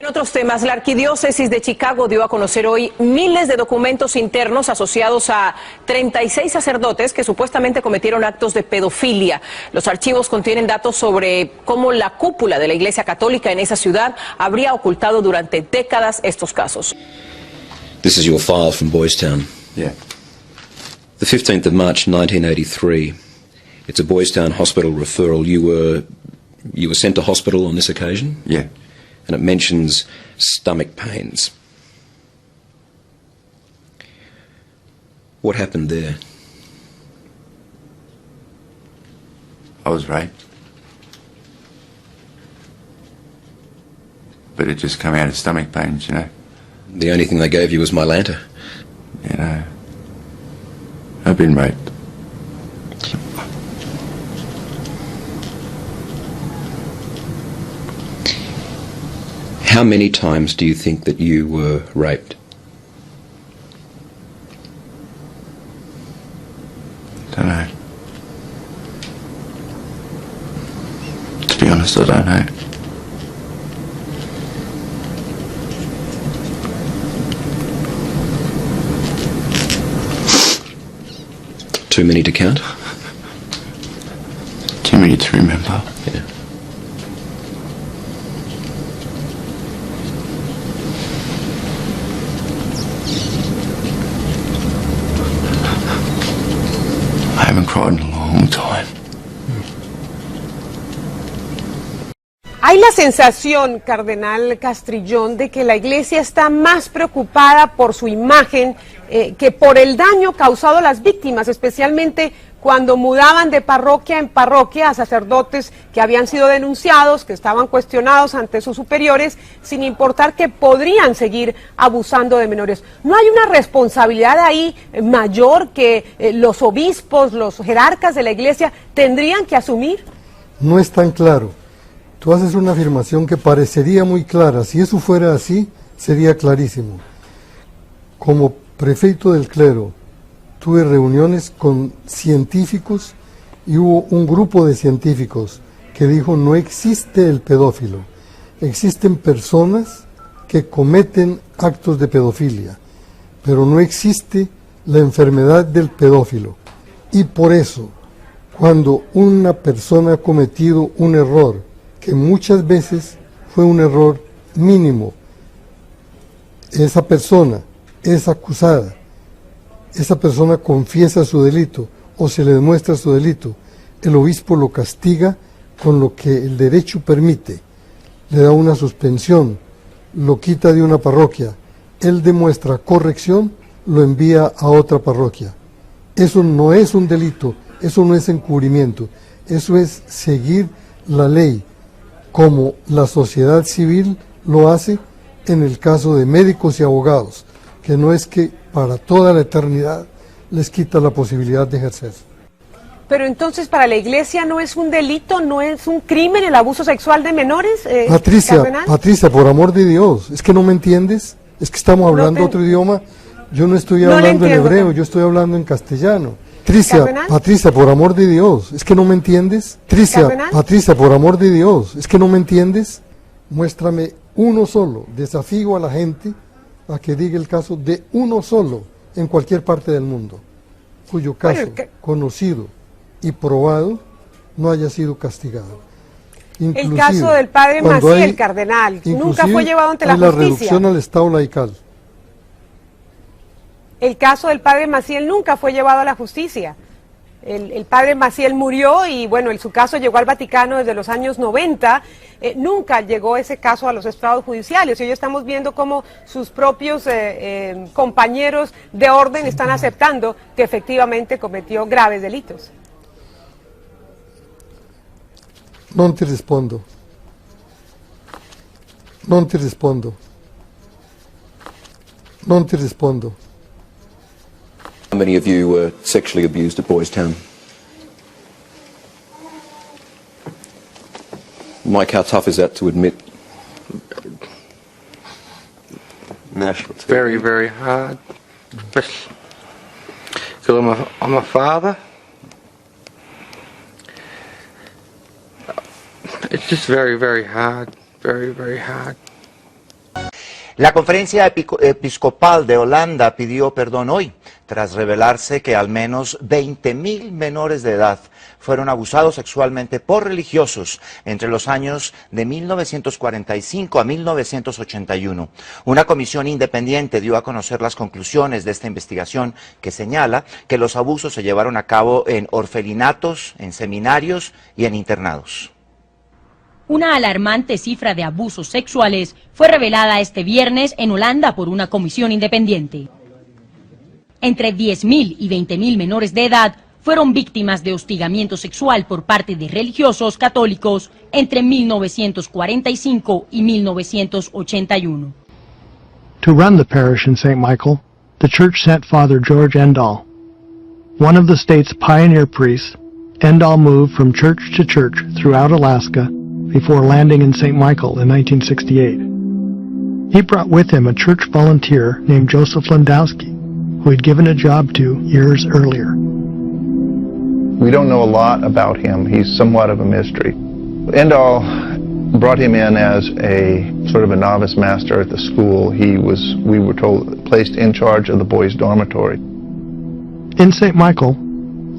En otros temas, la Arquidiócesis de Chicago dio a conocer hoy miles de documentos internos asociados a 36 sacerdotes que supuestamente cometieron actos de pedofilia. Los archivos contienen datos sobre cómo la cúpula de la iglesia católica en esa ciudad habría ocultado durante décadas estos casos. This is your file from Boys Town. Yeah. The 15th of March 1983. It's a Boys Town hospital referral. You were sent to hospital on this occasion? Yeah. And it mentions stomach pains. What happened there? I was raped. But it just came out of stomach pains, you know. The only thing they gave you was Mylanta. You know, I've been raped. How many times do you think that you were raped? Don't know. To be honest, I don't know. Too many to count? Too many to remember. Yeah. I haven't cried in a long time. Hay la sensación, Cardenal Castrillón, de que la Iglesia está más preocupada por su imagen que por el daño causado a las víctimas, especialmente cuando mudaban de parroquia en parroquia a sacerdotes que habían sido denunciados, que estaban cuestionados ante sus superiores, sin importar que podrían seguir abusando de menores. ¿No hay una responsabilidad ahí mayor que los obispos, los jerarcas de la Iglesia tendrían que asumir? No es tan claro. Tú haces una afirmación que parecería muy clara. Si eso fuera así, sería clarísimo. Como prefecto del clero, tuve reuniones con científicos y hubo un grupo de científicos que dijo: no existe el pedófilo, existen personas que cometen actos de pedofilia, pero no existe la enfermedad del pedófilo. Y por eso, cuando una persona ha cometido un error, que muchas veces fue un error mínimo, esa persona es acusada, esa persona confiesa su delito o se le demuestra su delito, el obispo lo castiga con lo que el derecho permite, le da una suspensión, lo quita de una parroquia, él demuestra corrección, lo envía a otra parroquia. Eso no es un delito, eso no es encubrimiento, eso es seguir la ley, como la sociedad civil lo hace en el caso de médicos y abogados, que no es que para toda la eternidad les quita la posibilidad de ejercer. Pero entonces para la Iglesia no es un delito, no es un crimen el abuso sexual de menores, Patricia, por amor de Dios, ¿es que no me entiendes? Es que estamos hablando otro idioma, yo no estoy hablando en hebreo, yo estoy hablando en castellano. Patricia, por amor de Dios, ¿es que no me entiendes? Patricia, por amor de Dios, ¿es que no me entiendes? Muéstrame uno solo, desafío a la gente a que diga el caso de uno solo en cualquier parte del mundo, cuyo caso conocido y probado no haya sido castigado. El caso del padre Maciel, cardenal, nunca fue llevado ante la justicia. La reducción al Estado laical. El caso del padre Maciel nunca fue llevado a la justicia. El padre Maciel murió y bueno, su caso llegó al Vaticano desde los años 90, nunca llegó ese caso a los estrados judiciales y hoy estamos viendo cómo sus propios compañeros de orden están aceptando que efectivamente cometió graves delitos. Non ti rispondo. Non ti rispondo. Non ti rispondo. How many of you were sexually abused at Boys Town? Mike, how tough is that to admit? National. It's very, very hard. Because I'm a father. It's just very, very hard. Very, very hard. La Conferencia Episcopal de Holanda pidió perdón hoy, tras revelarse que al menos 20.000 menores de edad fueron abusados sexualmente por religiosos entre los años de 1945 a 1981. Una comisión independiente dio a conocer las conclusiones de esta investigación que señala que los abusos se llevaron a cabo en orfelinatos, en seminarios y en internados. Una alarmante cifra de abusos sexuales fue revelada este viernes en Holanda por una comisión independiente. Entre 10.000 y 20.000 menores de edad fueron víctimas de hostigamiento sexual por parte de religiosos católicos entre 1945 y 1981. To run the parish in St. Michael, the church sent Father George Endall. One of the state's pioneer priests, Endall moved from church to church throughout Alaska before landing in St. Michael in 1968. He brought with him a church volunteer named Joseph Landowski, who he'd given a job to years earlier. We don't know a lot about him. He's somewhat of a mystery. Endall brought him in as a sort of a novice master at the school. He was, we were told, placed in charge of the boys' dormitory. In St. Michael,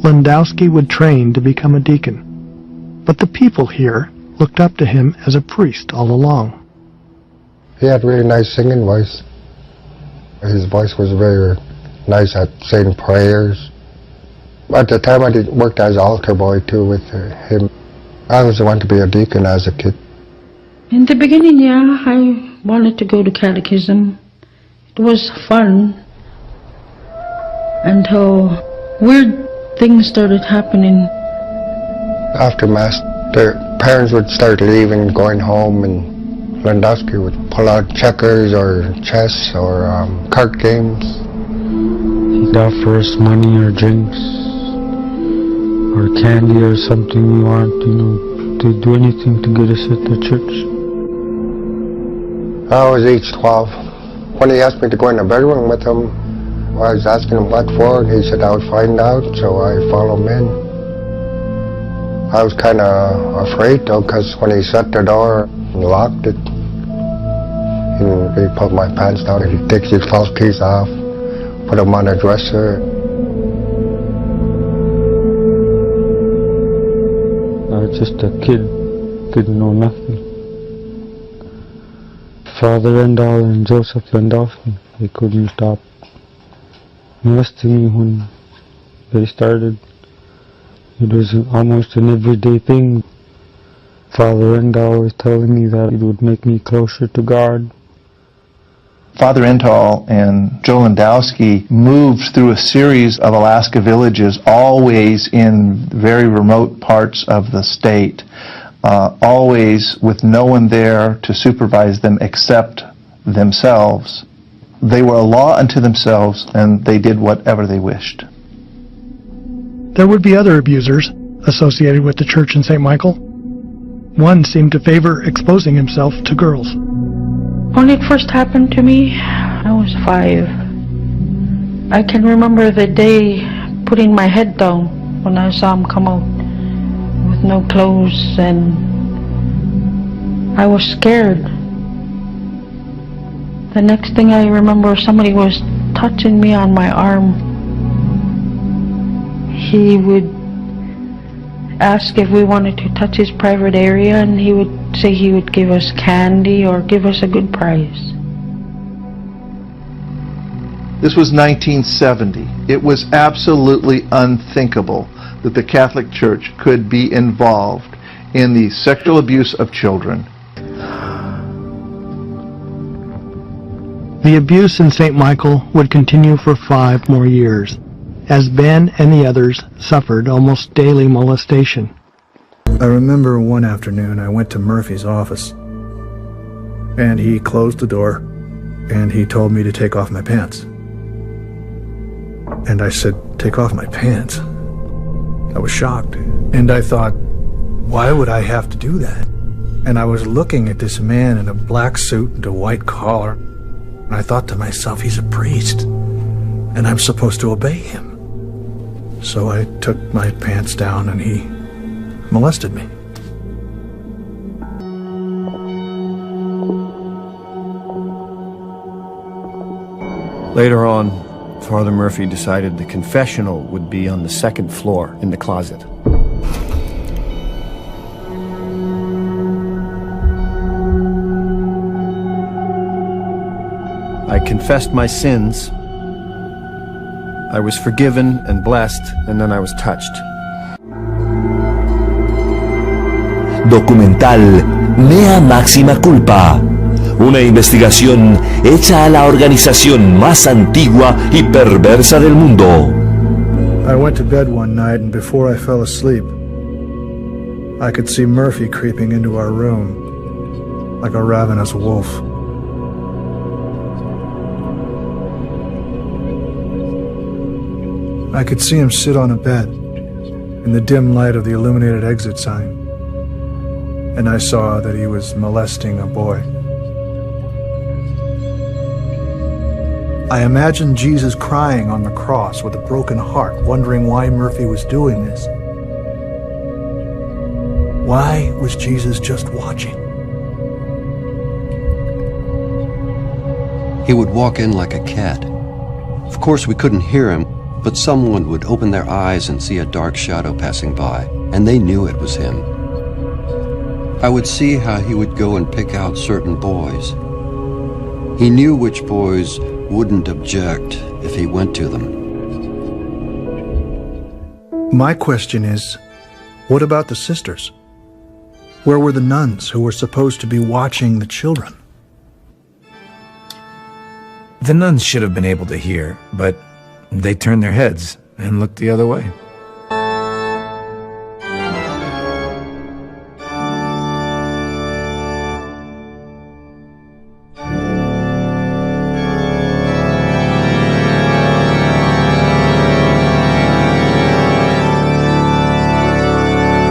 Landowski would train to become a deacon, but the people here looked up to him as a priest all along. He had a really nice singing voice. His voice was very nice at saying prayers. At the time I worked as altar boy too with him. I always wanted to be a deacon as a kid. In the beginning, yeah, I wanted to go to catechism. It was fun until weird things started happening. After Mass, their parents would start leaving, going home, and Landowski would pull out checkers or chess or card games. He'd offer us money or drinks or candy or something we want, to do anything to get us at the church. I was age 12. When he asked me to go in the bedroom with him, I was asking him what for, and he said I would find out, so I followed him in. I was kind of afraid though, because when he shut the door and locked it, he pulled my pants down and he takes his false keys off, put them on a dresser. I was just a kid, didn't know nothing. Father Endall and Joseph Landowski, they couldn't stop molesting me when they started. It was almost an everyday thing. Father Endall was telling me that it would make me closer to God. Father Endall and Joe Landowski moved through a series of Alaska villages, always in very remote parts of the state, always with no one there to supervise them except themselves. They were a law unto themselves, and they did whatever they wished. There would be other abusers associated with the church in St. Michael. One seemed to favor exposing himself to girls. When it first happened to me, I was 5. I can remember the day putting my head down when I saw him come out with no clothes, and I was scared. The next thing I remember, somebody was touching me on my arm. He would ask if we wanted to touch his private area, and he would say he would give us candy or give us a good price. This was 1970. It was absolutely unthinkable that the Catholic Church could be involved in the sexual abuse of children. The abuse in St. Michael would continue for 5 more years, as Ben and the others suffered almost daily molestation. I remember one afternoon I went to Murphy's office, and he closed the door, and he told me to take off my pants. And I said, "Take off my pants?" I was shocked, and I thought, why would I have to do that? And I was looking at this man in a black suit and a white collar, and I thought to myself, he's a priest, and I'm supposed to obey him. So I took my pants down and he molested me. Later on, Father Murphy decided the confessional would be on the second floor in the closet. I confessed my sins. I was forgiven and blessed, and then I was touched. Documental Mea Máxima Culpa. Una investigación hecha a la organización más antigua y perversa del mundo. I went to bed one night, and before I fell asleep, I could see Murphy creeping into our room like a ravenous wolf. I could see him sit on a bed in the dim light of the illuminated exit sign, and I saw that he was molesting a boy. I imagined Jesus crying on the cross with a broken heart, wondering why Murphy was doing this. Why was Jesus just watching? He would walk in like a cat. Of course, we couldn't hear him, but someone would open their eyes and see a dark shadow passing by, and they knew it was him. I would see how he would go and pick out certain boys. He knew which boys wouldn't object if he went to them. My question is, what about the sisters? Where were the nuns who were supposed to be watching the children? The nuns should have been able to hear, but they turned their heads and looked the other way.